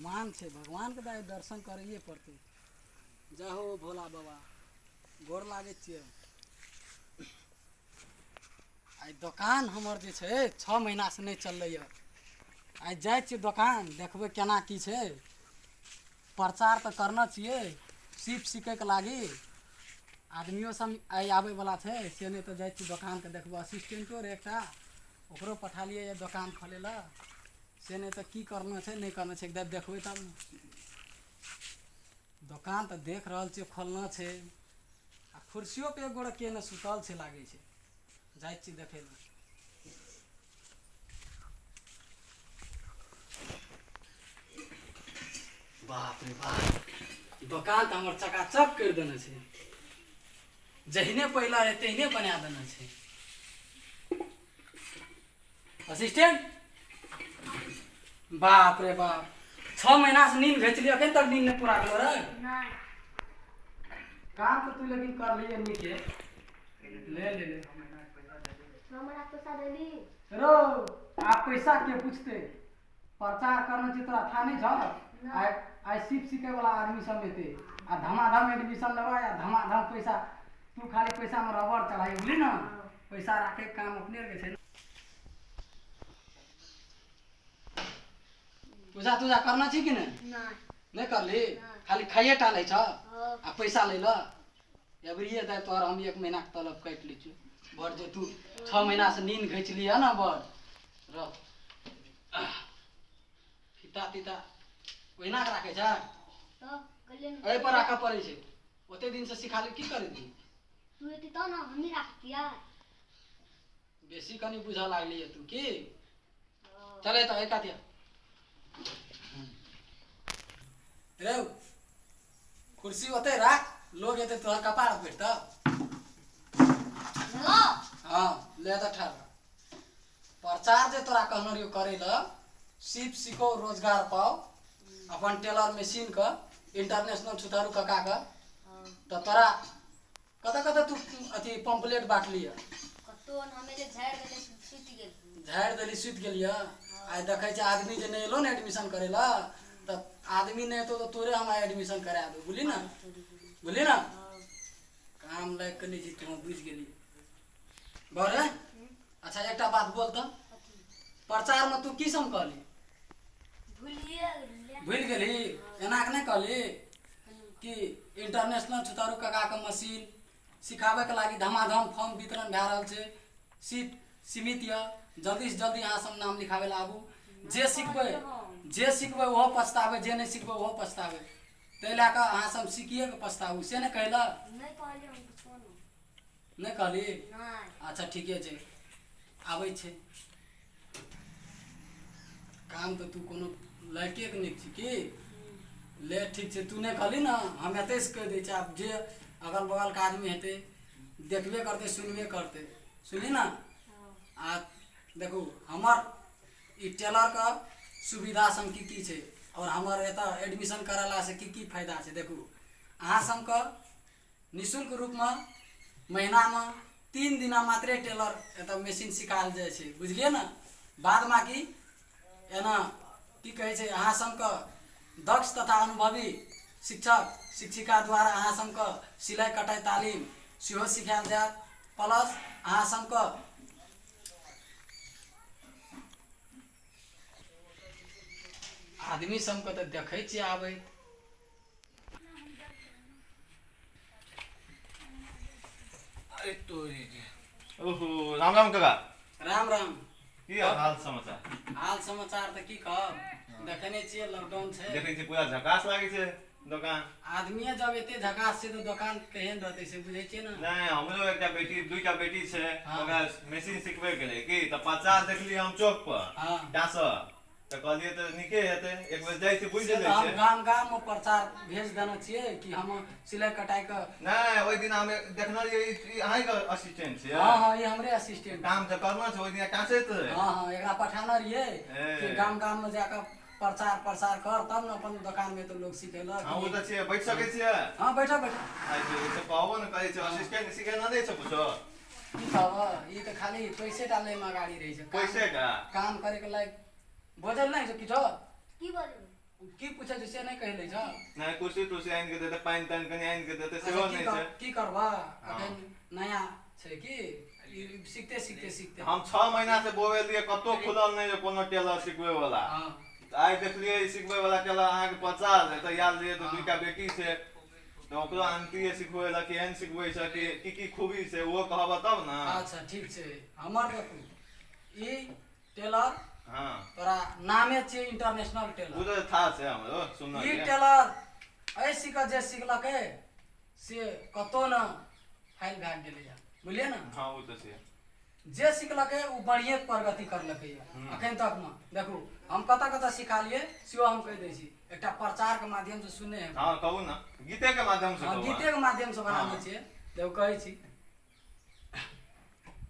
भगवान छे, भगवान के दाय दर्शन करिए पड़ते। जय हो भोला बाबा, गोर लागे छिए। आई दुकान हमर जे छे 6 महीना से नहीं चल रही है। आई जाए छिए दुकान, देखबे केना की छे। प्रचार तो करना चाहिए सीप सीखे के लागी। आदमियों सब आई आवे वाला थे से नहीं तो जाए छिए दुकान के देखबो। असिस्टेंटो रे एकटा ओकरो पठा लिए ये दुकान खोले ला। से नहीं तो की करना है नहीं करना है एकदम देखबे तब न। दुकान तो देख रहल छे खोलना छे। आ कुर्सियों पे एक गोड़ा के न सुतल छे लागे छे। जाए छी देखे ला। बाप रे बाप, दुकान तो हमर चकाचक कर देने छे। जहिने पहला है तहिने बना देने छे। असिस्टेंट, बाप रे बाप, 6 महीना से नींद घिचली, अखन तक नींद नहीं पूरा करो रे। नहीं काम तो तू लेकिन कर लिए नीचे। ले ले ले हमरा पैसा देली रो। आप पैसा के पूछते, प्रचार करना चाहिए तोरा था नहीं छ। आई आई सीप सीखे वाला आदमी सब में थे। आ धमाधम एडमिशन लगा या धमाधम पैसा। तू खाली पैसा में रबड़ चढ़ाई बोली ना। पैसा रखे के काम अपने के छे। पूजा तुजा करना चाहिए कि नहीं? नहीं नहीं कर ली, खाली खाइए टाले छ। हाँ। आ पैसा ले ला। एवरिए दे तोर हम 1 महीना के तलब काट ली छी। बड़ जे तू 6 महीना से नींद घिच लिया ना बड़ र। फीता तीता ओहिना के राखे छ। तो कल्याण एहि पर राखा पड़े छै। ओते दिन से सिखा ले की करे दी। तू एती तो ना हमी राखतिया। बेसी कनी बुझा लागली है तू की। चले तो एकातिया रे। कुर्सी होते राख, लोग एते तोहर कपार बैठता। हेलो हाँ ले तो ठार। प्रचार जे तोरा कहना रियो करे ला, सीप सीखो रोजगार पाओ। अपन टेलर मशीन का इंटरनेशनल छुतारू काका का। तो तोरा कत कत तू अथी पंपलेट बांट लिया। कतो हमें जे झाड़ देले सुति गेल। झाड़ देली सुत गेलिया। आई देखे छ आदमी जे नहीं एलो ना एडमिशन करे ला, तो आदमी नहीं तो तोरे हम एडमिशन करा दो बोली ना। बोली ना काम लायक कनी जी तुम बुझ गेली। बरे अच्छा एकटा बात बोल तो, प्रचार में तू की सम कहली? भूल गेली। एना के नहीं कहली कि इंटरनेशनल छुतारू काका के मशीन सिखावे के लागी धमाधम फॉर्म वितरण भए रहल छै। सीट सीमित या, जल्दी से जल्दी अहाँ सब नाम लिखावे ला आबू। जे सिखबै ओहो पछतावे, जे नहीं सिखबै ओहो पछतावे। तै लए कऽ अहाँ सब सीखिए के पछताबू से नहीं कहला। नहीं कहले हम कुछो नहीं कहली? नहीं अच्छा ठीके छै, आबै छै। काम तो तू कोनो लड़के के नहीं छी की। ले ठीक छै, तू नहीं कहली ना हम एते से कह दै छै। आब जे अगल बगल के आदमी हेते देखबे करते सुनबे करते। सुनी ना। आ देखो हमर ई टेलर का सुविधा सम की छै और हमर एता एडमिशन कराला से की फायदा छै। देखो अहाँ सब का निःशुल्क रूप में महीना में 3 दिना मात्रे टेलर एता मशीन सिखाल जाए छै, बुझलिए ना। बाद में की एना की कहे छै अहाँ सब का दक्ष तथा अनुभवी शिक्षक शिक्षिका द्वारा अहाँ सब का सिलाई कटाई तालीम सेहो सिखायल जायत। प्लस अहाँ सब का आदमी सब के तो देखे छी आवे। अरे तोरी जी। ओहो राम राम काका। राम राम। की हाल समाचार? हाल समाचार तो की कहब, देखने छियै लॉकडाउन छै। देखै छी पूरा झकास लागे छै दुकान। आदमी जब एते झकास छै तो दुकान केहन रहते से बुझे छियै ना। नहीं हमरो एकटा बेटी दुईटा बेटी छै। हाँ। ओकरा मशीन सिखबे के लिए की त प्रचार देखली हम चौक पर। हाँ। डास त कहलिए त निके हेते, एक बेर जाय छै बुझ से जाइ तो हम छै। गाम गाम में प्रचार भेज देना छियै कि हम सिलाई कटाई का। नहीं ओइ दिन हम देखना रहिए अहाँ के असिस्टेंट छै। हाँ हाँ ये हमरे असिस्टेंट। काम त करना छै ओइ दिन टासे त। हाँ हाँ एकरा पठाना रहिए कि गाम गाम में जाकर प्रचार प्रसार कर, तब न अपन दुकान में तो लोग सिखेला। हां ओ त छै बैठ सकै छियै। हाँ बैठो बैठो। आइ छै कहबो न कहै छै असिस्टेंट सिखे न दै छै कुछो। की कहब, ई तो खाली पैसे डाले में गाड़ी रही छै। पैसे का काम करे के लायक बोझल नहीं छै किछो। की बोलबे की पूछे से नहीं कहले छ नहीं कुर्सी तुर्सी आइन के देते पानी तानी कनी आइन के देते सेहो नहीं छै की करबा अखन नया छै की ई सीखते हम 6 महीना से बोवे लिए कतो खुलल नहीं जे कोनो टेलर सिखबे वाला हां आइ देखलिए सिखबे वाला टेलर अहाँ के 50 है त याद लिए तो दुईटा बेटी से तो ओकरो आंटी सिखबे ला केहन सिखबे छै की खूबी छै वो कहबा तब ना। अच्छा ठीक छै हमर देखू ई टेलर हां तोरा नामे छै इंटरनेशनल टेलर उधर था से हमरो सुनना ई टेलर ऐ सिख जे सिखलकै से कतो न फाइल भाग गेलै बुझलिए ना। हां वो तो से जे सिखलकै उ बढ़िए प्रगति करलकै अखन तक में देखू हम कता सिखालिए सेहो हम कह दै छी एकटा प्रचार के माध्यम से सुने हैं। हां कहू ना गीते के माध्यम से हां कहू गीते के माध्यम से बनाने छिए देखो कहै छी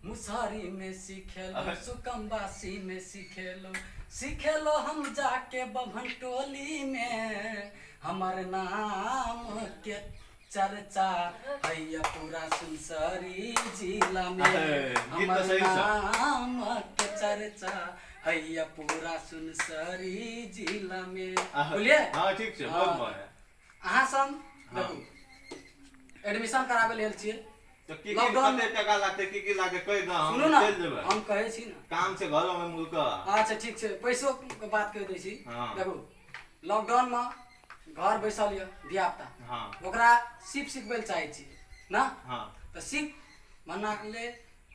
मुसारी में सिखेलो सुकम्बासी में सिखेलो हम जाके बभन टोली में हमर नाम के चर्चा हैया पूरा सुनसरी जिला में हमर नाम के चर्चा हैया पूरा सुनसरी जिला में बोलिए। हां ठीक छै बहुत बढ़िया अहाँ सब देखू एडमिशन कराबे लेल छिए तो की कते टका लागते की लागते कह द हम चल जेबै हम कहै छी ना काम से घरो में मुल्क। अच्छा ठीक छै पैसो के बात कह दै छी देखू लॉकडाउन में घर बैसल य धिया पुता हां ओकरा सिखबै ल चाहै छी ना। हां तो सीख मना ले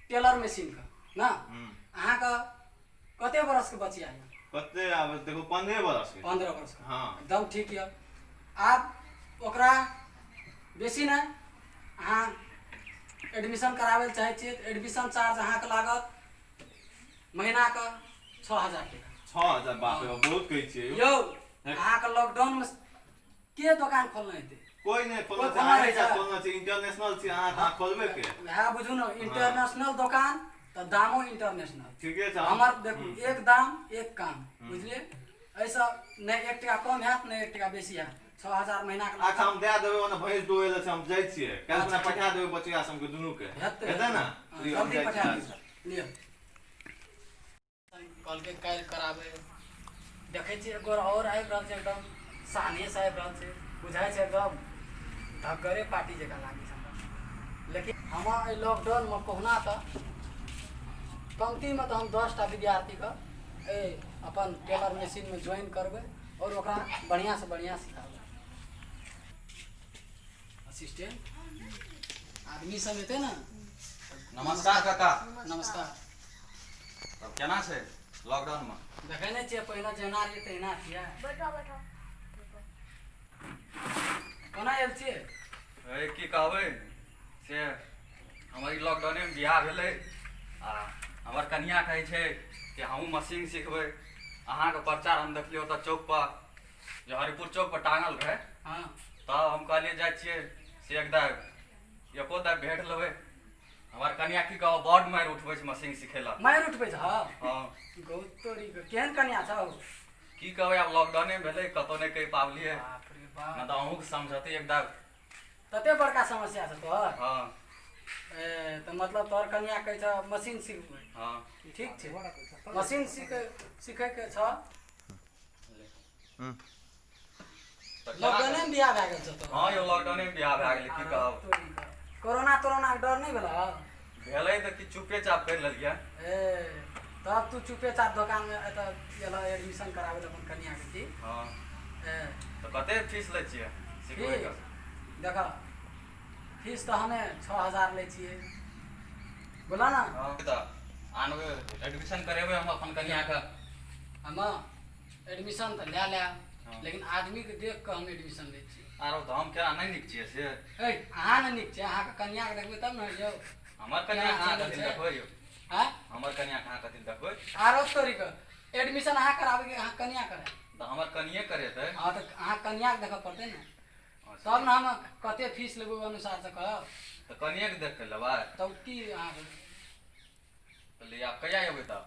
टेलर मशीन का ना अहाँ का कते बरस के बचिया है कते आब देखो 15 बरस के 15 बरस का हां एकदम ठीक य आप ओकरा बेसी ना अहाँ एडमिशन करावे ल चाहे छी एडमिशन चार्ज अहाँ के लागत महीना का 6000 टका 6000 बाप रे बहुत कहै छियै यौ अहाँ के लॉकडाउन में के दुकान खोलने हेतै कोई नहीं खोलना कोई खोलना चाहिए है खोलना चाहिए इंटरनेशनल छी अहाँ खोलबे के वह बुझू न इंटरनेशनल दुकान तो दामो इंटरनेशनल ठीके छै हमार देखू एक दाम एक काम बुझलिए ऐसा नहीं 1 टका कम हैत नहीं 1 टका बेसी हैत 6000 महीना के अच्छा हम दे देबै ओने भैंस दुहै ले हम जाय छियै काल में पठा देबै बचिया सब के दुनू के हेतै ना जल्दी पठा लियो कल के काल कराबे देखै छी एक बार और आबि रहल छै एकदम सानिए साहब रहल छै बुझाइ छै एकदम धगरे पार्टी जगह लागे छै लेकिन हम लॉकडाउन में कहना था कमती में तो हम 10टा विद्यार्थी का अपन टेलर मशीन में ज्वाइन करबै और ओकरा बढ़िया से बढ़िया सिखाबै असिस्टेंट आदमी सब हेतै ना। नमस्कार काका। नमस्कार। तब केना छै लॉकडाउन में देखे नहीं छियै पहिने जेना रहियै तहिना छियै बैठो बैठो कोना आयल छियै ए की कहबै से हमर ई लॉकडाउन में बियाह भेलै आ हमर कन्या कहै छै कि हमहूँ मशीन सिखबै अहाँ के प्रचार हम देखलियै ओतऽ चौक पर जे हरिपुर चौक पर टांगल रहै हाँ तब हम कहलियै जाइ छियै से एको दाय भेट लेबै हमर कन्या की कहब बड मारि उठबै छै मशीन सिखेला मारि उठबै छ हाँ गौतोरी के केहन कन्या छौ की कहबै आब लॉकडाउन भेलै कतौ नहीं कहि पावलियै बाप रे बाप ना तो अहूँ के समझते एकदम तते बड़का समस्या छ तोहर हाँ तो मतलब तोहर कन्या कहै छ मशीन सिखबै हाँ ठीक छै मशीन सीखे के छ लॉकडाउन में बियाह भए गेल छ तो हाँ यो लॉकडाउन में बियाह भए गेलै की कहब कोरोना के डर नहीं भेला भेलै तऽ कि चुपे चाप करि लेलियै तब तू चुपे चाप दुकान में एतऽ गेलऽ एडमिशन कराबै अपन कन्या के की हाँ तऽ कते फीस लै छियै सिखबै के देखा फीस तो हमें 6000 ले छिए बोला ना हाँ तऽ आनबै एडमिशन करेबै हम अपन कन्या के हम एडमिशन तो ले लेकिन आदमी के देख के हम एडमिशन ले छी आरो तऽ हम केना नहीं नीक छियै से अहाँ ने नीक छै अहाँ के कन्या के देखबै तब ने यौ हमर कन्या कहाँ कथी देखबै यौ हैं हमर कन्या कहाँ कथी देखबै आरो तोरी के एडमिशन अहाँ कराबै के अहाँ कन्या करे तऽ हमर कनिये करेतै हाँ तो अहाँ कन्या के देखऽ पड़तै ने तब ने हम कते फीस लेबै ओहि अनुसार से कहब तऽ कनिये के देख के लेबै तब की अहाँ कहलियै आब कहिया एबै तऽ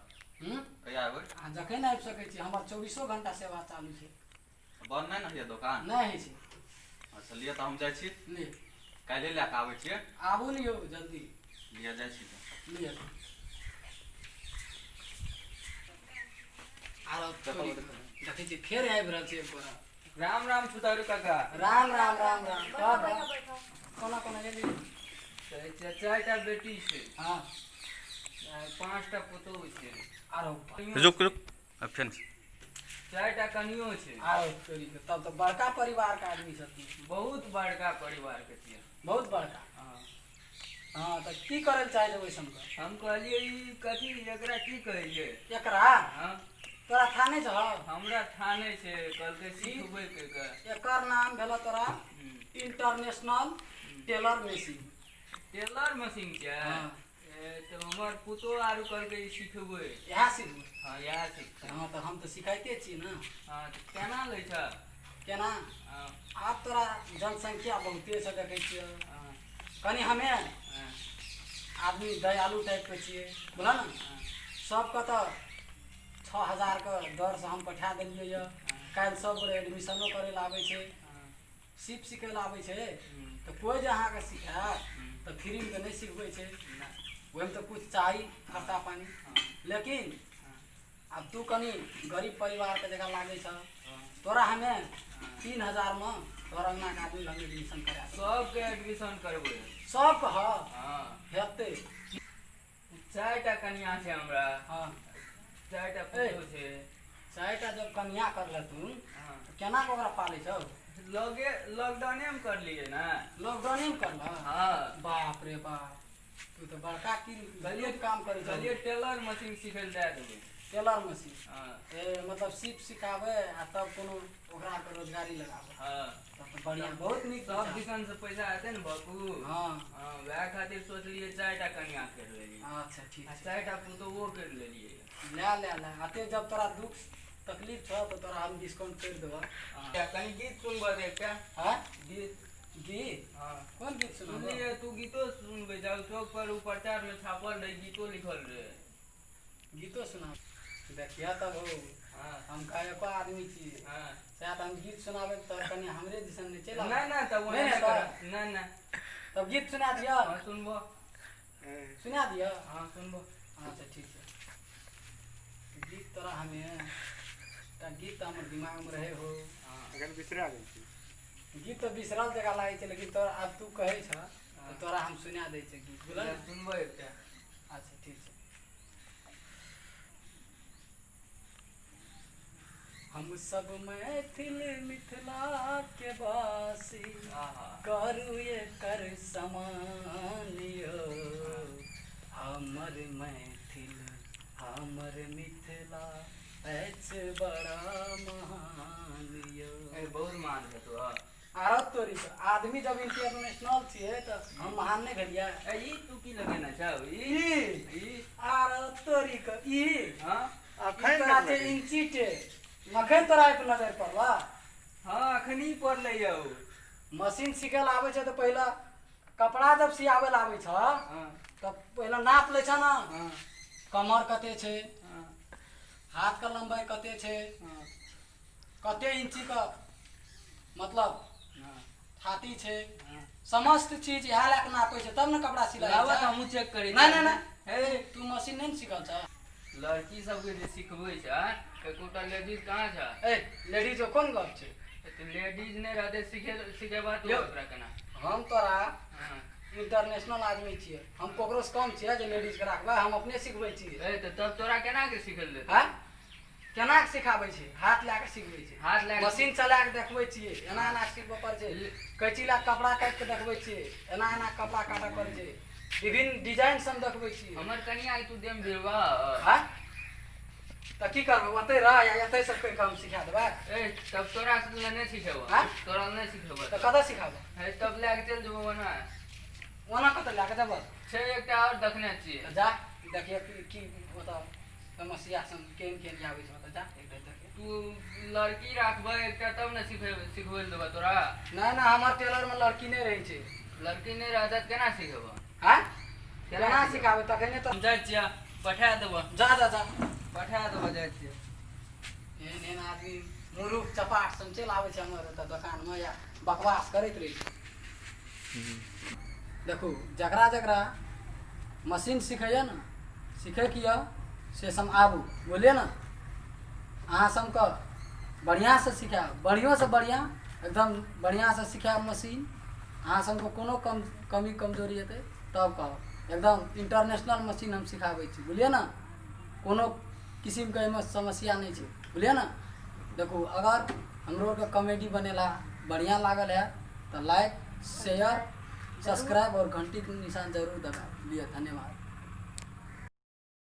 कहिया एबै अहाँ जखन आबि सकै छी हमर 24 घंटा सेवा चालू छै बंद नहीं ने होइए दुकान नहीं होइ छै अच्छा लिए तऽ हम जाइ छी ले काल्हि लए कऽ आबै छियै आबू ने यौ जल्दी लिए जाइ छी तऽ ले आरो देखै छी फेर आबि रहल छै एक गोरा। राम राम सुतारू काका। राम राम राम राम। बैठो बैठो बैठो। कोना कोना गेली? चारिटा बेटी छै, हाँ 5टा पुतहु छै, आरो रुक रुक अब फेन 4टा कनियो छै। आरो तोरी के तब तो बड़का परिवार के आदमी छथिन। बहुत बड़का परिवार के छियै। बहुत बड़का। हाँ, हाँ तो की करे चाहे जब वैसन का? हम कहलिए ई कथी एकरा की कहिए। एकरा हाँ, तोरा थाने छ? हमरा थाने छै, कहलकै सिखबै के। एकर नाम भेल तोरा international teller machine. Teller machine के हाँ। तो हमर पुतहु आरू कहलकै ई सिखबै। इएह सिखबै। हाँ, इएह सिखतै। हाँ तो हम तो सिखाइते छी ना। हाँ, तो केना लै छ? केना? हाँ, आब तोरा जनसंख्या बहुते छै देखै छियै। हाँ, कनी हमे हाँ, आदमी दयालु टाइप के छियै बुझल ने। सबके तो 6000 के दर से हम पठा देलियै यऽ। काल्हि सब गोरे एडमिशनो करे ला आबै छै, हाँ, सिप सिखै ला आबै छै। हम्म, तो कोई जे अहाँके सिखाए तो फ्री में तो नहीं सिखबै छै। ना, ओहिमे तो कुछ चाही खर्चा पानी। हाँ, लेकिन हाँ, अब तू कनी गरीब परिवार के जगह लागे छ, हाँ। तोरा हमे 3000 में तोरा अंगना के आदमी लगे एडमिशन करा देब। सबके एडमिशन करबै। सबके ह हाँ, हेतै। 4टा कनिया छै हमरा, हाँ 4टा पुतहु छै। 4टा जब कन्या कर ले तू हाँ, तो केना के ओकरा पालै छौ? लॉकडाउने में करलिए ना। लॉकडाउन में कर ल? हाँ, बाप रे बाप, तू तो बड़का की गलियत काम करे छौ। कहलिए टेलर मशीन सिखै लए दए देबै। टेलर मशीन हाँ, मतलब सिप सिखावे आ तब कोनो ओकरा के रोजगारी लगावे। हाँ, तब तो बढ़िया, बहुत नीक सब विचार। दिसन से पैसा हेतै ने बापू। हाँ हाँ, वएह खातिर सोचलिए 4टा कनिया कर लेलिए। अच्छा ठीक आ छै। 4टा पुतहुओ कर लेलिए। ले ले ले अते जब तोरा दुख तकलीफ छ तो तोरा हम डिस्काउंट कर देबो। हाँ, कनी गीत सुनबऽ दे एकटा हाँ गीत। गीत? हाँ, कोन गीत सुनबो? सुनलिए तू गीतो सुनबै जाउ चौक पर ऊ प्रचार में छापल रहे, गीतो लिखल रहे। गीतो सुना देखिया तब हो। हाँ, हम गायको आदमी छी, हाँ, शायद हम गीत सुनाबे तो कनी हमरे दिसन ने चला। ना ना तब नहीं, नहीं, ना ना। तब गीत सुना दिया। हाँ, सुनबो। सुना दिया। हाँ, सुनबो। अच्छा ठीक है। गीत तोरा हमें गीत तो हमर दिमाग में रहे हो। हाँ, अगर बिसरा गई थी। गीत तो बिसरल जगह लागे छै, लेकिन तोरा अब तू कहे छ तो तोरा हम सुना दै छै गीत बुझल ने? सुनबो एकटा। अच्छा ठीक छै। हम सब मैथिल मिथिला के वासी आहा, करू एकर समान यो। हमर मैथिल हमर मिथिला अछि बड़ा महान यो। ए बहुत मान है तो। आरो तोरी के आदमी जब इंटरनेशनल छियै तो हम महान नहीं भेलियै। ए ई तू की लगेना छौ? ई आरो तोरी के ई हाँ, अखन तोरा तक ते लगे। इंची टे अखन तोरा पे नजर पड़वा। हाँ, अखनी पड़लै यौ। मशीन सिखे ला आबै छै तो पहला कपड़ा जब सियावे ला आबै छ हाँ, तब पहला नाप ले छ ना, हाँ, कमर कते छै, हाँ, हाथ का लंबाई कते छै, हाँ, कते इंची का मतलब हाँ, छाती छै, हाँ। समस्त चीज इएह लए के नापै छै तब ने कपड़ा सिलाई लावा छै। हमहूँ चेक करै नहीं नहीं नहीं, हे तू मशीन नहीं ने सिखल छ? लड़की सबके जे सिखबै छै एकोटा लेडीज कहाँ छै? ए लेडीज के कोन गप छै? तो लेडीज नहीं रहते सिखेबा तो यो। ओकरा केना? हम तोरा हाँ, इंटरनेशनल आदमी छियै, हम ककरो से कम छियै जे लेडीज के राखबै, हम अपने सिखबै छियै। ए तो तब तोरा केना के सिखल देतै? हैं केना के सिखाबै छै? हाथ लए के सिखबै छै, हाथ लए के मशीन चला के देखबै छियै, एना एना सिखबै पर छै, कैंची लए के कपड़ा काटि के देखबै छियै, एना एना कपड़ा काटऽ पड़ै छै, विभिन्न डिजाइन से हम देखबै छियै। हमर कनिया के तू देम भिड़वा। हैं तऽ की करबै? ओतै रह या एतै सब कहि के हम सिखा देबै? ए तब तोरा से नहीं सिखेबा। हाँ? तोरा नहीं सिखेबा। तऽ कतऽ सिखाबै? है तब लए के चल जेबो ना। ओना कतऽ लए के जेबै? छै एकटा और देखने छियै। तऽ जा देखिए की मतलब समस्या सब केहन केहन आबै छै, मतलब जा एकटा देखिए। तू लड़की राखबै एकटा तब ने सिखबै ले देबा तोरा। नहीं ना, हमार टेलर में लड़की नहीं रही छै। लड़की नहीं रहता तो केना सिखेबा? हैं केना सिखाबै? तखने तऽ जाइ छियै पठा देबो। जा जा जा। पठा देबो जाइ छियै। एहन एहन आदमी मुरुख चपाट सन चलि आबै छै हमर ओतऽ दोकानमे या बकवास करैत रहै छै। देखू जकरा जकरा मशीन सिखैए ने, सीखैके यऽ से सब आबू, बोलिए ने अहाँ सबके बढ़िया से सिखा, बढ़िया से बढ़िया एकदम बढ़िया से सिखा मशीन। अहाँ सबको कोनो कमी कमजोरी हेतै तब कहो, एकदम इंटरनेशनल मशीन हम सिखाबै छी, बुझलिए ना। कोनो किस्म के एहिमे समस्या नहीं छै, बुझलिए ना। देखो अगर हमरो के कॉमेडी बनेला बढ़िया लागल है तो लाइक शेयर सब्सक्राइब और घंटी के निशान जरूर दबा लिए। धन्यवाद।